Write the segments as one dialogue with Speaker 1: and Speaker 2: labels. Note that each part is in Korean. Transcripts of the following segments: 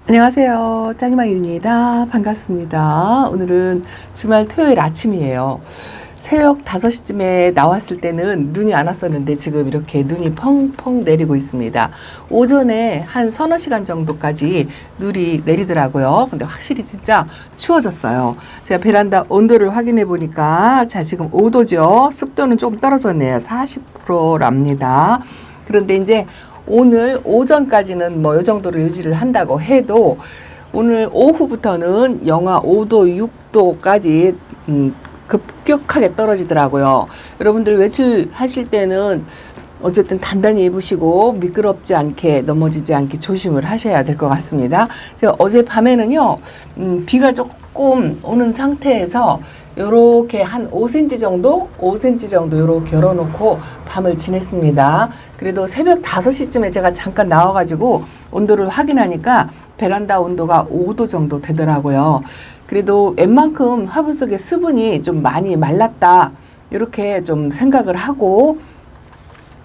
Speaker 1: 안녕하세요. 짱이마입니다. 반갑습니다. 오늘은 주말 토요일 아침이에요. 새벽 5시쯤에 나왔을 때는 눈이 안 왔었는데 지금 이렇게 눈이 펑펑 내리고 있습니다. 오전에 한 서너 시간 정도까지 눈이 내리더라고요. 근데 확실히 진짜 추워졌어요. 제가 베란다 온도를 확인해 보니까 자, 지금 5도죠. 습도는 조금 떨어졌네요. 40%랍니다. 그런데 이제 오늘 오전까지는 뭐 이 정도로 유지를 한다고 해도 오늘 오후부터는 영하 5도, 6도까지 급격하게 떨어지더라고요. 여러분들 외출하실 때는 어쨌든 단단히 입으시고 미끄럽지 않게 넘어지지 않게 조심을 하셔야 될 것 같습니다. 제가 어젯밤에는요, 비가 조금 오는 상태에서 요렇게 한 5cm 정도 요렇게 열어놓고 밤을 지냈습니다. 그래도 새벽 5시쯤에 제가 잠깐 나와가지고 온도를 확인하니까 베란다 온도가 5도 정도 되더라고요. 그래도 웬만큼 화분 속에 수분이 좀 많이 말랐다, 이렇게 좀 생각을 하고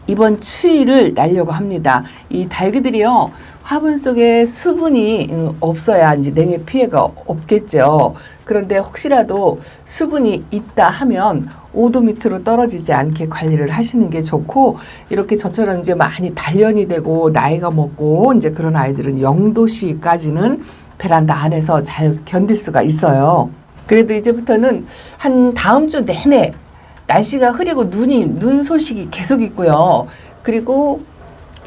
Speaker 1: 이번 추위를 날려고 합니다. 이 달기들이요, 화분 속에 수분이 없어야 이제 냉해 피해가 없겠죠. 그런데 혹시라도 수분이 있다 하면 5도 밑으로 떨어지지 않게 관리를 하시는 게 좋고, 이렇게 저처럼 이제 많이 단련이 되고 나이가 먹고 이제 그런 아이들은 0도씨까지는 베란다 안에서 잘 견딜 수가 있어요. 그래도 이제부터는 한 다음 주 내내 날씨가 흐리고 눈 소식이 계속 있고요. 그리고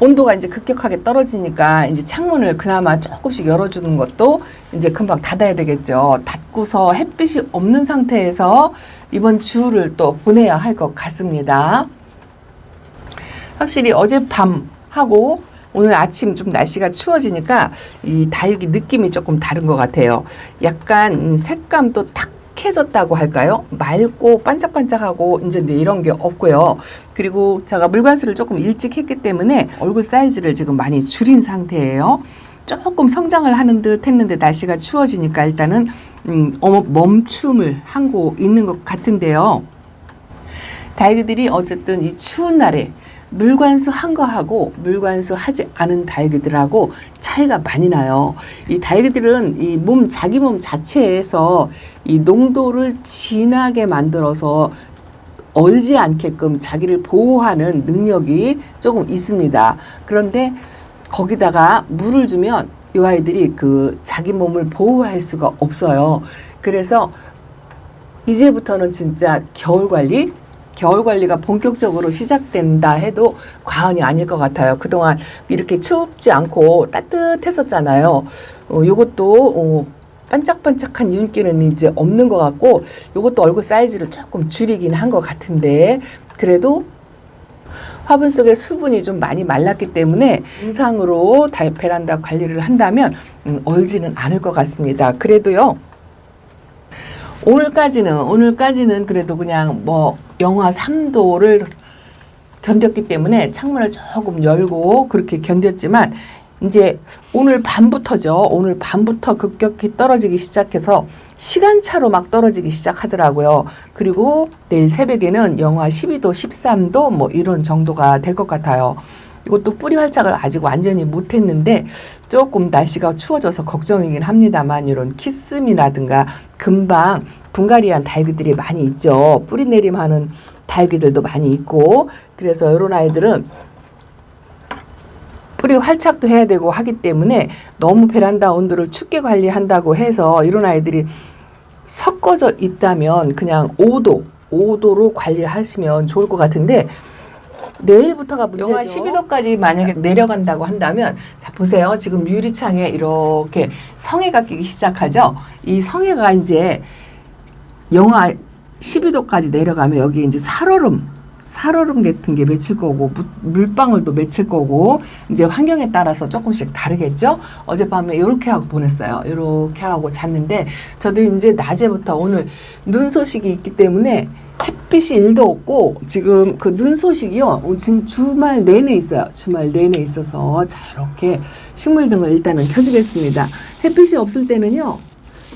Speaker 1: 온도가 이제 급격하게 떨어지니까 이제 창문을 그나마 조금씩 열어주는 것도 이제 금방 닫아야 되겠죠. 닫고서 햇빛이 없는 상태에서 이번 주를 또 보내야 할 것 같습니다. 확실히 어젯밤하고 오늘 아침 좀 날씨가 추워지니까 이 다육이 느낌이 조금 다른 것 같아요. 약간 색감도 탁해졌다고 할까요? 맑고 반짝반짝하고 이제 이런 게 없고요. 그리고 제가 물관수를 조금 일찍 했기 때문에 얼굴 사이즈를 지금 많이 줄인 상태예요. 조금 성장을 하는 듯 했는데 날씨가 추워지니까 일단은 멈춤을 하고 있는 것 같은데요. 다육이들이 어쨌든 이 추운 날에 물관수 한 거하고 물관수 하지 않은 다육이들하고 차이가 많이 나요. 이 다육이들은 이 자기 몸 자체에서 이 농도를 진하게 만들어서 얼지 않게끔 자기를 보호하는 능력이 조금 있습니다. 그런데 거기다가 물을 주면 이 아이들이 그 자기 몸을 보호할 수가 없어요. 그래서 이제부터는 진짜 겨울 관리가 본격적으로 시작된다 해도 과언이 아닐 것 같아요. 그동안 이렇게 춥지 않고 따뜻했었잖아요. 요것도 반짝반짝한 윤기는 이제 없는 것 같고, 요것도 얼굴 사이즈를 조금 줄이긴 한 것 같은데, 그래도 화분 속에 수분이 좀 많이 말랐기 때문에 정상으로 베란다 관리를 한다면 얼지는 않을 것 같습니다. 그래도요, 오늘까지는 그래도 그냥 뭐 영하 3도를 견뎠기 때문에 창문을 조금 열고 그렇게 견뎠지만, 이제 오늘 밤부터죠. 오늘 밤부터 급격히 떨어지기 시작해서 시간차로 막 떨어지기 시작하더라고요. 그리고 내일 새벽에는 영하 12도, 13도 뭐 이런 정도가 될 것 같아요. 이것도 뿌리 활착을 아직 완전히 못했는데 조금 날씨가 추워져서 걱정이긴 합니다만, 이런 키스미라든가 금방 분갈이한 다육이들이 많이 있죠. 뿌리 내림하는 다육이들도 많이 있고, 그래서 이런 아이들은 뿌리 활착도 해야 되고 하기 때문에 너무 베란다 온도를 춥게 관리한다고 해서 이런 아이들이 섞어져 있다면 그냥 5도로 관리하시면 좋을 것 같은데, 내일부터가 문제죠. 영하 12도까지 만약에 내려간다고 한다면, 자 보세요. 지금 유리창에 이렇게 성에가 끼기 시작하죠. 이 성에가 이제 영하 12도까지 내려가면 여기 이제 살얼음 같은 게 맺힐 거고, 물방울도 맺힐 거고, 이제 환경에 따라서 조금씩 다르겠죠. 어젯밤에 이렇게 하고 보냈어요. 이렇게 하고 잤는데, 저도 이제 낮에부터 오늘 눈 소식이 있기 때문에 햇빛이 1도 없고, 지금 그 눈 소식이요, 지금 주말 내내 있어요. 주말 내내 있어서 자, 이렇게 식물등을 일단은 켜주겠습니다. 햇빛이 없을 때는요,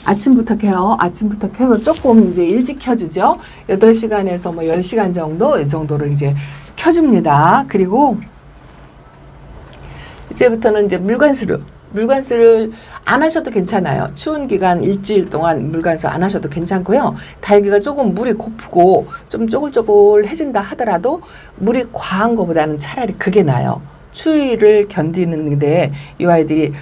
Speaker 1: 아침부터 켜요. 아침부터 켜서 조금 이제 일찍 켜주죠. 8시간에서 뭐 10시간 정도, 이 정도로 이제 켜줍니다. 그리고 이제부터는 이제 물관수를 물관수를 안 하셔도 괜찮아요. 추운 기간 일주일 동안 물관수 안 하셔도 괜찮고요. 다육이가 조금 물이 고프고 좀 쪼글쪼글해진다 하더라도 물이 과한 것보다는 차라리 그게 나아요. 추위를 견디는데 이 아이들이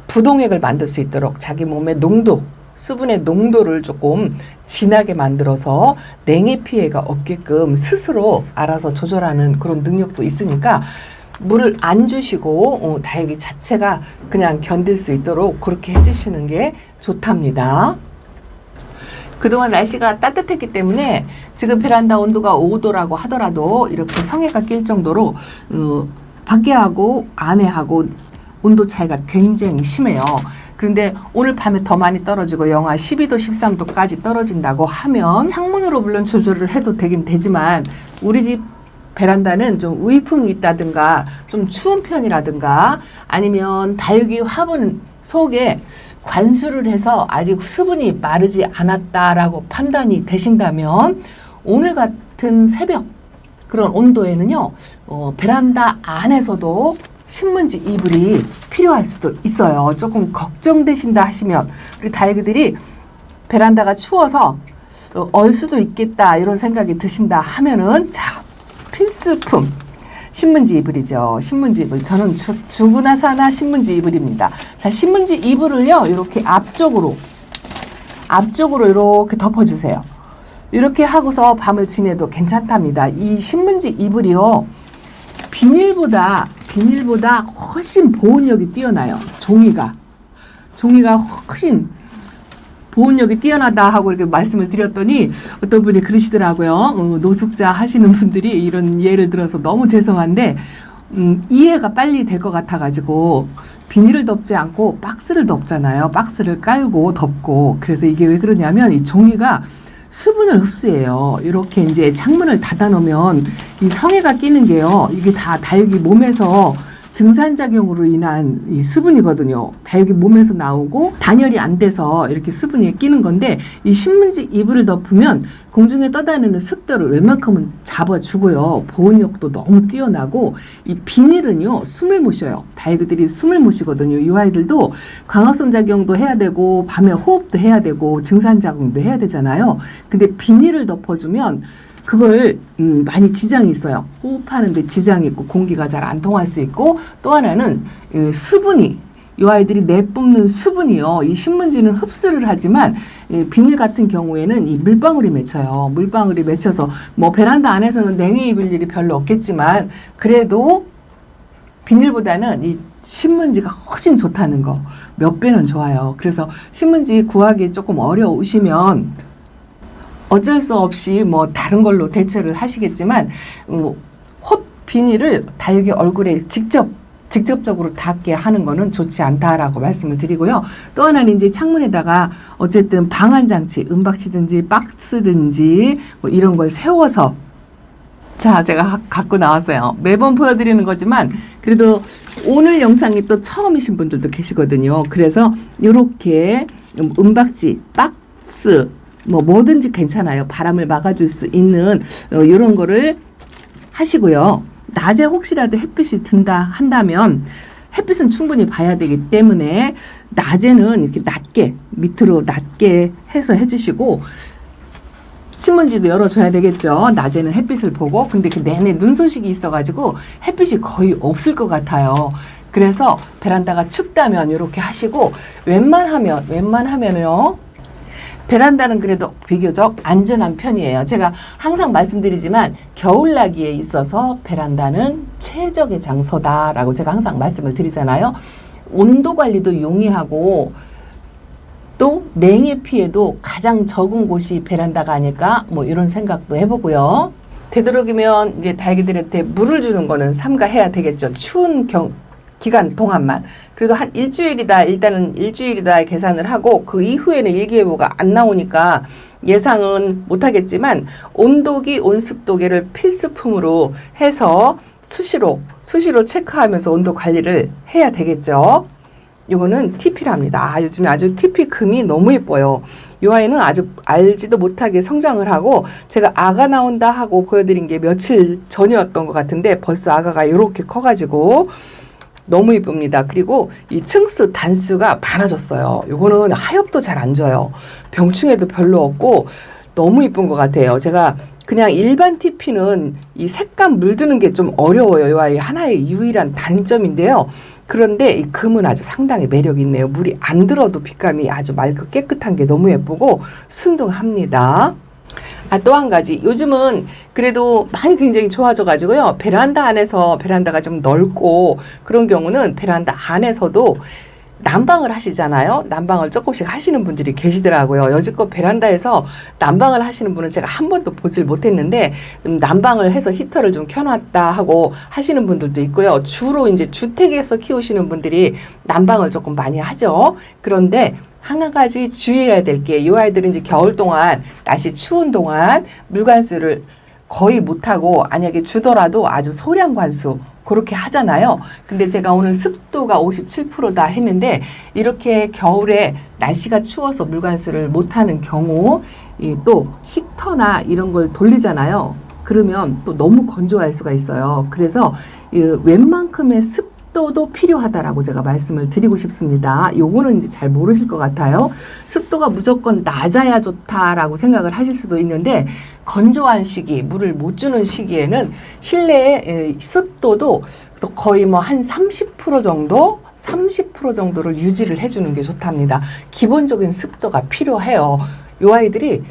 Speaker 1: 부동액을 만들 수 있도록 자기 몸의 농도, 수분의 농도를 조금 진하게 만들어서 냉해 피해가 없게끔 스스로 알아서 조절하는 그런 능력도 있으니까 물을 안 주시고 다육이 자체가 그냥 견딜 수 있도록 그렇게 해주시는 게 좋답니다. 그동안 날씨가 따뜻했기 때문에 지금 베란다 온도가 5도라고 하더라도 이렇게 성해가 낄 정도로 밖에하고 안에하고 온도 차이가 굉장히 심해요. 그런데 오늘 밤에 더 많이 떨어지고 영하 12도, 13도까지 떨어진다고 하면 창문으로 물론 조절을 해도 되긴 되지만 우리 집 베란다는 좀 우이풍이 있다든가 좀 추운 편이라든가 아니면 다육이 화분 속에 관수를 해서 아직 수분이 마르지 않았다라고 판단이 되신다면 오늘 같은 새벽 그런 온도에는요 베란다 안에서도 신문지 이불이 필요할 수도 있어요. 조금 걱정되신다 하시면 우리 다육이들이 베란다가 추워서 얼 수도 있겠다 이런 생각이 드신다 하면은 자 필수품 신문지 이불이죠. 신문지 이불 저는 주부나 사나 신문지 이불입니다. 자 신문지 이불을요 이렇게 앞쪽으로 이렇게 덮어주세요. 이렇게 하고서 밤을 지내도 괜찮답니다. 이 신문지 이불이요 비닐보다 훨씬 보온력이 뛰어나요. 종이가 훨씬 보온력이 뛰어나다 하고 이렇게 말씀을 드렸더니 어떤 분이 그러시더라고요. 노숙자 하시는 분들이 이런 예를 들어서 너무 죄송한데 이해가 빨리 될 것 같아가지고 비닐을 덮지 않고 박스를 덮잖아요. 박스를 깔고 덮고 그래서 이게 왜 그러냐면 이 종이가 수분을 흡수해요. 이렇게 이제 창문을 닫아 놓으면 이 성해가 끼는 게요. 이게 다 다육이 몸에서 증산작용으로 인한 이 수분이거든요. 다육이 몸에서 나오고 단열이 안 돼서 이렇게 수분이 끼는 건데 이 신문지 이불을 덮으면 공중에 떠다니는 습도를 웬만큼은 잡아주고요. 보온력도 너무 뛰어나고 이 비닐은요 숨을 못 쉬어요. 다육이들이 숨을 못 쉬거든요. 이 아이들도 광합성 작용도 해야 되고 밤에 호흡도 해야 되고 증산작용도 해야 되잖아요. 근데 비닐을 덮어주면 그걸 많이 지장이 있어요. 호흡하는데 지장이 있고 공기가 잘 안 통할 수 있고 또 하나는 수분이 이 아이들이 내뿜는 수분이요. 이 신문지는 흡수를 하지만 비닐 같은 경우에는 이 물방울이 맺혀요. 물방울이 맺혀서 뭐 베란다 안에서는 냉해 입을 일이 별로 없겠지만 그래도 비닐보다는 이 신문지가 훨씬 좋다는 거 몇 배는 좋아요. 그래서 신문지 구하기 조금 어려우시면 어쩔 수 없이 뭐 다른 걸로 대처를 하시겠지만 홑 비닐을 다육이 얼굴에 직접적으로 닿게 하는 거는 좋지 않다라고 말씀을 드리고요. 또 하나는 이제 창문에다가 어쨌든 방한 장치, 은박지든지 박스든지 뭐 이런 걸 세워서 자 제가 갖고 나왔어요. 매번 보여드리는 거지만 그래도 오늘 영상이 또 처음이신 분들도 계시거든요. 그래서 이렇게 은박지, 박스 뭐 뭐든지 괜찮아요. 바람을 막아줄 수 있는 이런 거를 하시고요. 낮에 혹시라도 햇빛이 든다 한다면 햇빛은 충분히 봐야 되기 때문에 낮에는 이렇게 낮게 밑으로 낮게 해서 해주시고 신문지도 열어줘야 되겠죠. 낮에는 햇빛을 보고 근데 그 내내 눈 소식이 있어가지고 햇빛이 거의 없을 것 같아요. 그래서 베란다가 춥다면 이렇게 하시고 웬만하면요. 베란다는 그래도 비교적 안전한 편이에요. 제가 항상 말씀드리지만 겨울나기에 있어서 베란다는 최적의 장소다라고 제가 항상 말씀을 드리잖아요. 온도 관리도 용이하고 또 냉해 피해도 가장 적은 곳이 베란다가 아닐까 뭐 이런 생각도 해보고요. 되도록이면 이제 다육이들한테 물을 주는 거는 삼가해야 되겠죠. 추운 기간 동안만. 그래도 한 일주일이다 계산을 하고 그 이후에는 일기예보가 안 나오니까 예상은 못하겠지만 온도기, 온습도계를 필수품으로 해서 수시로 체크하면서 온도 관리를 해야 되겠죠. 요거는 TP랍니다. 요즘에 아주 TP 금이 너무 예뻐요. 이 아이는 아주 알지도 못하게 성장을 하고 제가 아가 나온다 하고 보여드린 게 며칠 전이었던 것 같은데 벌써 아가가 이렇게 커가지고 너무 이쁩니다. 그리고 이 층수 단수가 많아졌어요. 요거는 하엽도 잘 안 져요. 병충해도 별로 없고 너무 이쁜 것 같아요. 제가 그냥 일반 TP는 이 색감 물드는 게 좀 어려워요. 이 아이 하나의 유일한 단점인데요. 그런데 이 금은 아주 상당히 매력이 있네요. 물이 안 들어도 빛감이 아주 맑고 깨끗한 게 너무 예쁘고 순둥합니다. 또 한 가지. 요즘은 그래도 많이 굉장히 좋아져 가지고요. 베란다 안에서 베란다가 좀 넓고 그런 경우는 베란다 안에서도 난방을 하시잖아요. 난방을 조금씩 하시는 분들이 계시더라고요. 여지껏 베란다에서 난방을 하시는 분은 제가 한 번도 보질 못했는데 난방을 해서 히터를 좀 켜놨다 하고 하시는 분들도 있고요. 주로 이제 주택에서 키우시는 분들이 난방을 조금 많이 하죠. 그런데 한 가지 주의해야 될 게 이 아이들은 이제 겨울 동안 날씨 추운 동안 물관수를 거의 못하고 만약에 주더라도 아주 소량 관수 그렇게 하잖아요. 근데 제가 오늘 습도가 57%다 했는데 이렇게 겨울에 날씨가 추워서 물관수를 못하는 경우 또 히터나 이런 걸 돌리잖아요. 그러면 또 너무 건조할 수가 있어요. 그래서 웬만큼의 습도도 필요하다라고 제가 말씀을 드리고 싶습니다. 요거는 이제 잘 모르실 것 같아요. 습도가 무조건 낮아야 좋다라고 생각을 하실 수도 있는데 건조한 시기, 물을 못 주는 시기에는 실내의 습도도 거의 뭐 한 30% 정도 30% 정도를 유지를 해주는 게 좋답니다. 기본적인 습도가 필요해요. 요 아이들이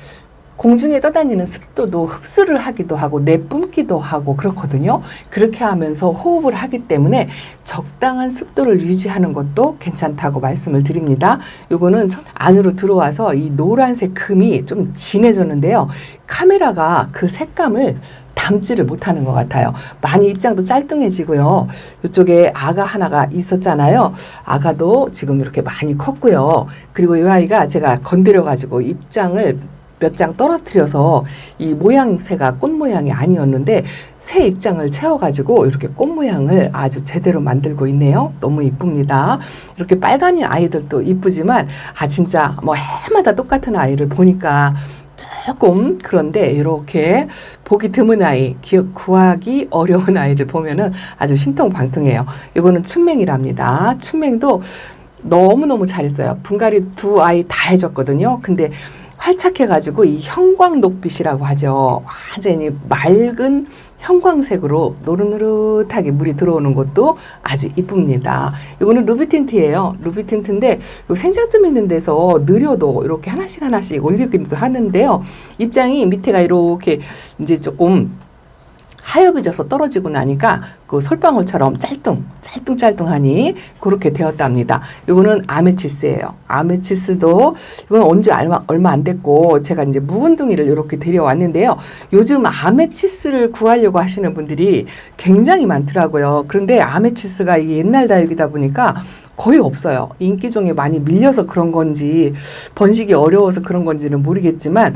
Speaker 1: 공중에 떠다니는 습도도 흡수를 하기도 하고 내뿜기도 하고 그렇거든요. 그렇게 하면서 호흡을 하기 때문에 적당한 습도를 유지하는 것도 괜찮다고 말씀을 드립니다. 요거는 안으로 들어와서 이 노란색 금이 좀 진해졌는데요. 카메라가 그 색감을 담지를 못하는 것 같아요. 많이 입장도 짤뚱해지고요. 이쪽에 아가 하나가 있었잖아요. 아가도 지금 이렇게 많이 컸고요. 그리고 이 아이가 제가 건드려가지고 입장을 몇 장 떨어뜨려서 이 모양새가 꽃 모양이 아니었는데 새 입장을 채워가지고 이렇게 꽃 모양을 아주 제대로 만들고 있네요. 너무 이쁩니다. 이렇게 빨간이 아이들도 이쁘지만 진짜 뭐 해마다 똑같은 아이를 보니까 조금 그런데 이렇게 보기 드문 아이, 구하기 어려운 아이를 보면은 아주 신통방통해요. 이거는 춘맹이랍니다. 춘맹도 너무너무 잘했어요. 분갈이 두 아이 다 해줬거든요. 근데 활착해가지고 이 형광녹빛이라고 하죠. 완전히 맑은 형광색으로 노릇노릇하게 물이 들어오는 것도 아주 이쁩니다. 이거는 루비틴트예요. 루비틴트인데 생장점 있는 데서 느려도 이렇게 하나씩 하나씩 올리기도 하는데요. 입장이 밑에가 이렇게 이제 조금 하엽이 져서 떨어지고 나니까 그 솔방울처럼 짤뚱짤뚱하니 그렇게 되었답니다. 이거는 아메치스예요. 아메치스도 이건 언제 얼마 안 됐고 제가 이제 묵은둥이를 이렇게 데려왔는데요. 요즘 아메치스를 구하려고 하시는 분들이 굉장히 많더라고요. 그런데 아메치스가 이게 옛날 다육이다 보니까 거의 없어요. 인기종에 많이 밀려서 그런 건지 번식이 어려워서 그런 건지는 모르겠지만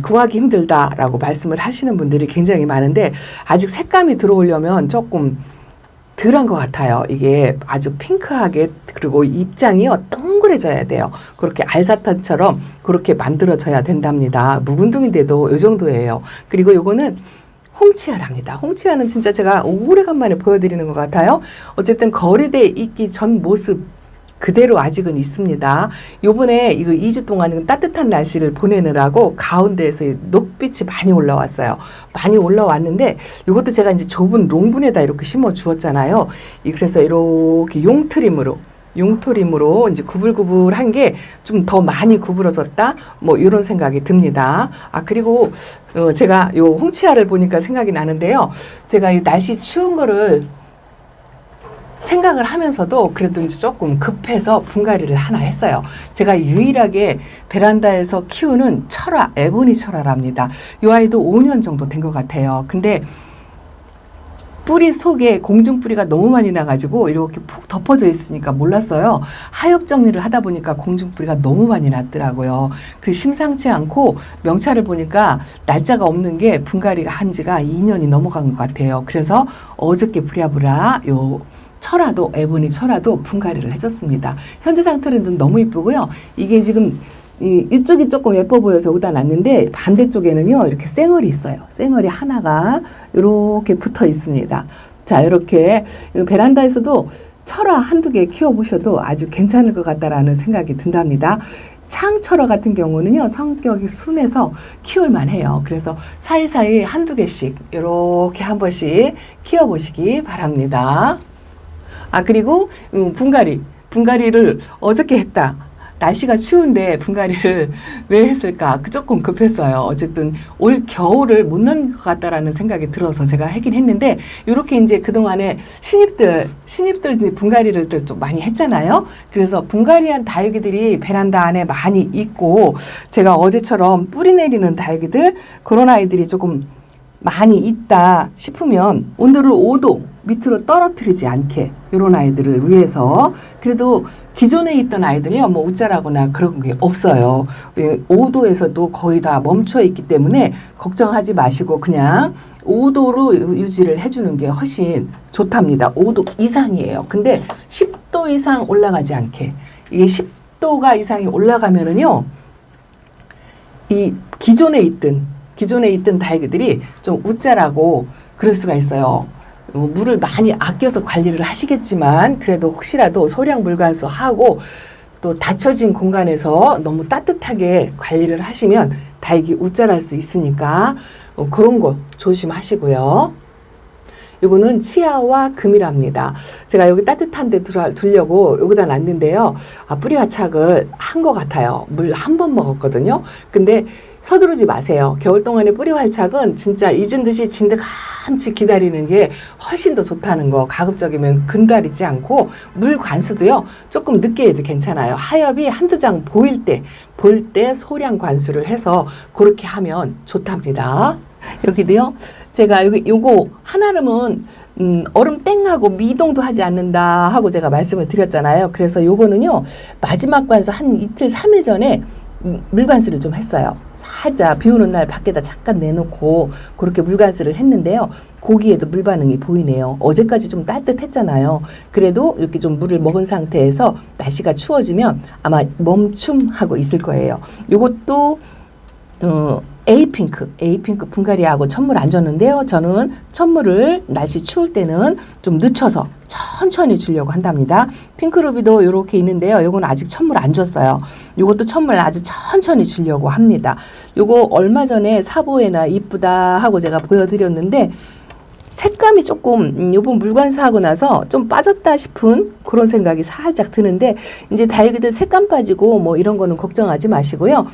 Speaker 1: 구하기 힘들다라고 말씀을 하시는 분들이 굉장히 많은데 아직 색감이 들어오려면 조금 덜한 것 같아요. 이게 아주 핑크하게 그리고 입장이요 동그래져야 돼요. 그렇게 알사탕처럼 그렇게 만들어져야 된답니다. 묵은둥인데도 이 정도예요. 그리고 요거는 홍치아랍니다. 홍치아는 진짜 제가 오래간만에 보여드리는 것 같아요. 어쨌든 거래돼 있기 전 모습 그대로 아직은 있습니다. 요번에 이거 2주 동안 따뜻한 날씨를 보내느라고 가운데에서 녹빛이 많이 올라왔어요. 많이 올라왔는데 이것도 제가 이제 좁은 롱분에다 이렇게 심어 주었잖아요. 그래서 이렇게 용트림으로 이제 구불구불한 게 좀 더 많이 구부러졌다 뭐 이런 생각이 듭니다. 그리고 제가 요 홍치아를 보니까 생각이 나는데요. 제가 이 날씨 추운 거를 생각을 하면서도 그래도 이제 조금 급해서 분갈이를 하나 했어요. 제가 유일하게 베란다에서 키우는 철화, 에보니 철화랍니다. 이 아이도 5년 정도 된 것 같아요. 근데 뿌리 속에 공중뿌리가 너무 많이 나가지고 이렇게 푹 덮어져 있으니까 몰랐어요. 하엽 정리를 하다 보니까 공중뿌리가 너무 많이 났더라고요. 그리고 심상치 않고 명찰을 보니까 날짜가 없는 게 분갈이가 한 지가 2년이 넘어간 것 같아요. 그래서 어저께 부랴부랴 요 철화도 에보니 철화도 분갈이를 해줬습니다. 현재 상태는 너무 이쁘고요. 이게 지금 이쪽이 조금 예뻐 보여서 여기다 놨는데 반대쪽에는요 이렇게 쌩얼이 있어요. 쌩얼이 하나가 이렇게 붙어 있습니다. 자, 이렇게 베란다에서도 철화 한두 개 키워보셔도 아주 괜찮을 것 같다라는 생각이 든답니다. 창철화 같은 경우는요, 성격이 순해서 키울만 해요. 그래서 사이사이 한두 개씩 이렇게 한 번씩 키워보시기 바랍니다. 아, 그리고 분갈이를 어저께 했다. 날씨가 추운데 분갈이를 왜 했을까? 조금 급했어요. 어쨌든 올 겨울을 못 넘길 것 같다라는 생각이 들어서 제가 하긴 했는데, 이렇게 이제 그동안에 신입들 분갈이를 좀 많이 했잖아요. 그래서 분갈이한 다육이들이 베란다 안에 많이 있고, 제가 어제처럼 뿌리 내리는 다육이들, 그런 아이들이 조금 많이 있다 싶으면 온도를 5도 밑으로 떨어뜨리지 않게 이런 아이들을 위해서, 그래도 기존에 있던 아이들이요, 뭐 웃자라거나 그런 게 없어요. 5도에서도 거의 다 멈춰 있기 때문에 걱정하지 마시고 그냥 5도로 유지를 해주는 게 훨씬 좋답니다. 5도 이상이에요. 근데 10도 이상 올라가지 않게, 이게 10도가 이상이 올라가면은요, 이 기존에 있던 다육이들이 좀 웃자라고 그럴 수가 있어요. 물을 많이 아껴서 관리를 하시겠지만, 그래도 혹시라도 소량 물관수 하고 또 닫혀진 공간에서 너무 따뜻하게 관리를 하시면 다육이 웃자랄 수 있으니까 그런 거 조심하시고요. 요거는 치아와 금이랍니다. 제가 여기 따뜻한 데 두려고 여기다 놨는데요. 뿌리 화착을 한 것 같아요. 물 한 번 먹었거든요. 근데 서두르지 마세요. 겨울 동안의 뿌리 활착은 진짜 잊은 듯이 진득함치 기다리는 게 훨씬 더 좋다는 거. 가급적이면 근가리지 않고 물 관수도요, 조금 늦게 해도 괜찮아요. 하엽이 한두 장 볼 때 소량 관수를 해서 그렇게 하면 좋답니다. 여기도요, 제가 요거 한아름은 얼음 땡하고 미동도 하지 않는다 하고 제가 말씀을 드렸잖아요. 그래서 요거는요, 마지막 관수 한 이틀 3일 전에 물관수를 좀 했어요. 살짝 비 오는 날 밖에다 잠깐 내놓고 그렇게 물관수를 했는데요. 고기에도 물 반응이 보이네요. 어제까지 좀 따뜻했잖아요. 그래도 이렇게 좀 물을 먹은 상태에서 날씨가 추워지면 아마 멈춤하고 있을 거예요. 요것도 에이핑크 분갈이하고 천물 안 줬는데요. 저는 천물을 날씨 추울 때는 좀 늦춰서 천천히 주려고 한답니다. 핑크루비도 이렇게 있는데요. 요건 아직 천물 안 줬어요. 요것도 천물 아주 천천히 주려고 합니다. 요거 얼마 전에 사보에나 이쁘다 하고 제가 보여드렸는데, 색감이 조금 요번 물관사하고 나서 좀 빠졌다 싶은 그런 생각이 살짝 드는데, 이제 다육이들 색감 빠지고 뭐 이런 거는 걱정하지 마시고요.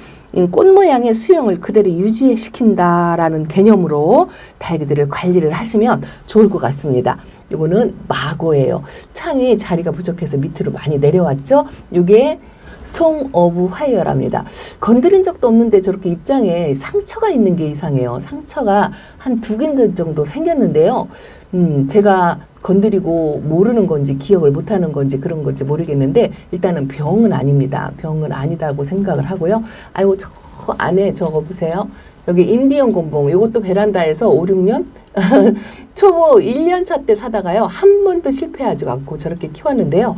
Speaker 1: 꽃 모양의 수영을 그대로 유지시킨다라는 개념으로 다육이들을 관리를 하시면 좋을 것 같습니다. 요거는 마고예요. 창이 자리가 부족해서 밑으로 많이 내려왔죠. 요게 송 오브 화이어랍니다. 건드린 적도 없는데 저렇게 입장에 상처가 있는 게 이상해요. 상처가 한 2군데 정도 생겼는데요. 제가 건드리고 모르는 건지 기억을 못하는 건지 그런 건지 모르겠는데, 일단은 병은 아닙니다. 병은 아니다고 생각을 하고요. 아이고, 저 안에 저거 보세요. 여기 인디언 곰봉, 이것도 베란다에서 5, 6년? 초보 1년 차 때 사다가요, 한 번도 실패하지 않고 저렇게 키웠는데요.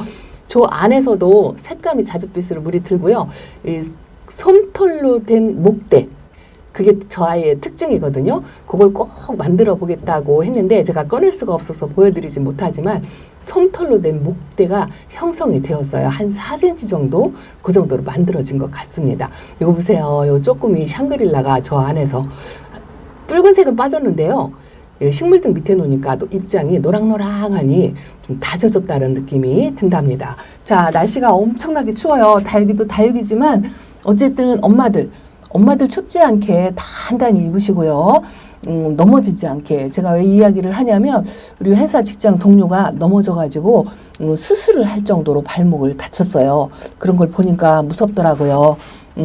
Speaker 1: 저 안에서도 색감이 자줏빛으로 물이 들고요. 이 솜털로 된 목대, 그게 저 아이의 특징이거든요. 그걸 꼭 만들어 보겠다고 했는데 제가 꺼낼 수가 없어서 보여드리지 못하지만, 솜털로 된 목대가 형성이 되었어요. 한 4cm 정도, 그 정도로 만들어진 것 같습니다. 이거 보세요. 요 조금 이 샹그릴라가 저 안에서 붉은색은 빠졌는데요. 식물등 밑에 놓으니까 입장이 노랑노랑하니 좀 다져졌다는 느낌이 든답니다. 자, 날씨가 엄청나게 추워요. 다육이도 다육이지만 어쨌든 엄마들 춥지 않게 단단히 입으시고요. 넘어지지 않게. 제가 왜 이야기를 하냐면, 우리 회사 직장 동료가 넘어져가지고 수술을 할 정도로 발목을 다쳤어요. 그런 걸 보니까 무섭더라고요.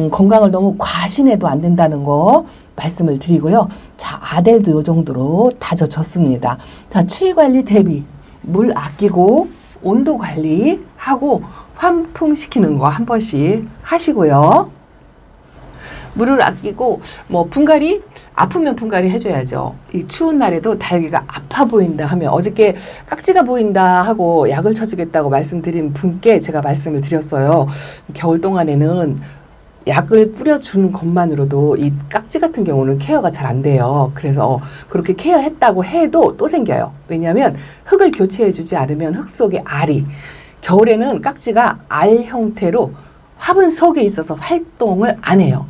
Speaker 1: 건강을 너무 과신해도 안 된다는 거 말씀을 드리고요. 자, 아델도 요 정도로 다져졌습니다. 자, 추위 관리 대비 물 아끼고 온도 관리하고 환풍시키는 거 한 번씩 하시고요. 물을 아끼고 뭐 분갈이 아프면 분갈이 해줘야죠. 이 추운 날에도 다육이가 아파 보인다 하면, 어저께 깍지가 보인다 하고 약을 쳐주겠다고 말씀드린 분께 제가 말씀을 드렸어요. 겨울 동안에는 약을 뿌려주는 것만으로도 이 깍지 같은 경우는 케어가 잘 안 돼요. 그래서 그렇게 케어했다고 해도 또 생겨요. 왜냐하면 흙을 교체해주지 않으면 흙 속에 알이, 겨울에는 깍지가 알 형태로 화분 속에 있어서 활동을 안 해요.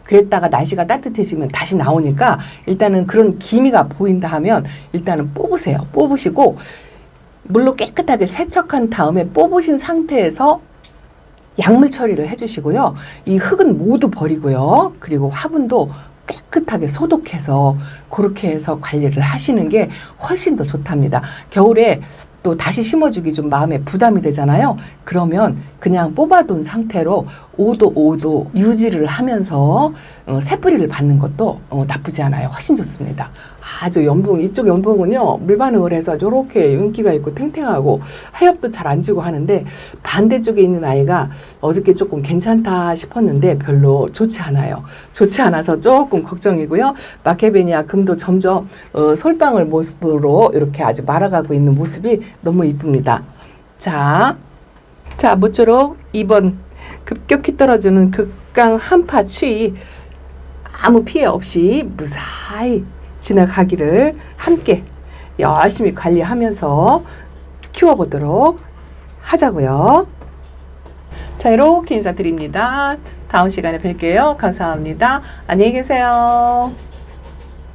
Speaker 1: 그랬다가 날씨가 따뜻해지면 다시 나오니까 일단은 그런 기미가 보인다 하면 일단은 뽑으세요. 뽑으시고 물로 깨끗하게 세척한 다음에 뽑으신 상태에서 약물 처리를 해주시고요. 이 흙은 모두 버리고요. 그리고 화분도 깨끗하게 소독해서 그렇게 해서 관리를 하시는 게 훨씬 더 좋답니다. 겨울에 또 다시 심어주기 좀 마음에 부담이 되잖아요. 그러면 그냥 뽑아둔 상태로 5도 유지를 하면서 새뿌리를 받는 것도 나쁘지 않아요. 훨씬 좋습니다. 아주 연봉, 이쪽 연봉은요, 밀반응을 해서 이렇게 윤기가 있고 탱탱하고 하엽도 잘 안 지고 하는데 반대쪽에 있는 아이가 어저께 조금 괜찮다 싶었는데 별로 좋지 않아요. 좋지 않아서 조금 걱정이고요. 마케베니아 금도 점점 솔방울 모습으로 이렇게 아주 말아가고 있는 모습이 너무 이쁩니다. 자, 모쪼록 이번 급격히 떨어지는 극강 한파 추위 아무 피해 없이 무사히 지나가기를 함께 열심히 관리하면서 키워보도록 하자고요. 자, 이렇게 인사드립니다. 다음 시간에 뵐게요. 감사합니다. 안녕히 계세요.